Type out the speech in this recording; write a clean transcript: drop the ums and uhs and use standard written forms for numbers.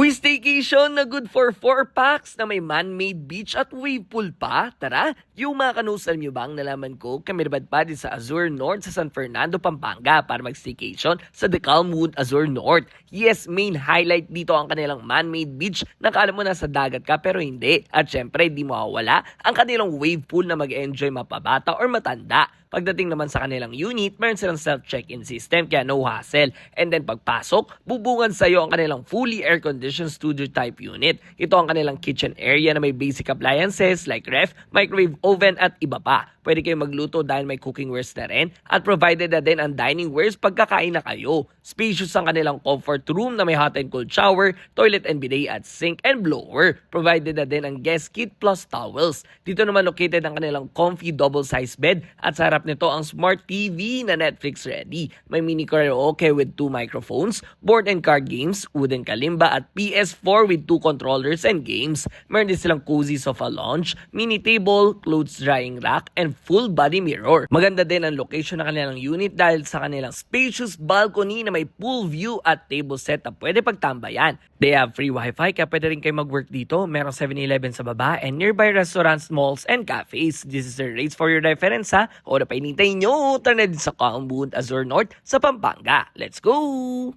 Uy, staycation na good for 4 packs na may man-made beach at wave pool pa. Tara, yung mga kanusal nyo ba ang nalaman ko, kami pa din sa Azure North sa San Fernando, Pampanga para mag-staycation sa The Calmwood Azure North. Yes, main highlight dito ang kanilang man-made beach na kala mo nasa dagat ka pero hindi. At syempre, di mawawala ang kanilang wave pool na mag-enjoy mapabata or matanda. Pagdating naman sa kanilang unit, meron silang self-check-in system kaya no hassle. And then pagpasok, bubungan sa iyo ang kanilang fully air-conditioned studio type unit. Ito ang kanilang kitchen area na may basic appliances like ref, microwave oven at iba pa. Pwede kayo magluto dahil may cooking wares na rin at provided na din ang dining wares pagkakain na kayo. Spacious ang kanilang comfort room na may hot and cold shower, toilet and bidet at sink and blower. Provided na din ang guest kit plus towels. Dito naman located ang kanilang comfy double-size bed at sa harap nito ang smart TV na Netflix ready. May mini karaoke with 2 microphones, board and card games, wooden kalimba at PS4 with 2 controllers and games. Meron din silang cozy sofa lounge, mini table, clothes drying rack, and full body mirror. Maganda din ang location ng kanilang unit dahil sa kanilang spacious balcony na may pool view at table set na pwede pagtambayan. They have free wifi kaya pwede rin kayo mag-work dito. Merong 7-Eleven sa baba and nearby restaurants, malls, and cafes. This is the rates for your reference ha. O na painintay nyo, tara na din sa Calmwood Azure North sa Pampanga. Let's go!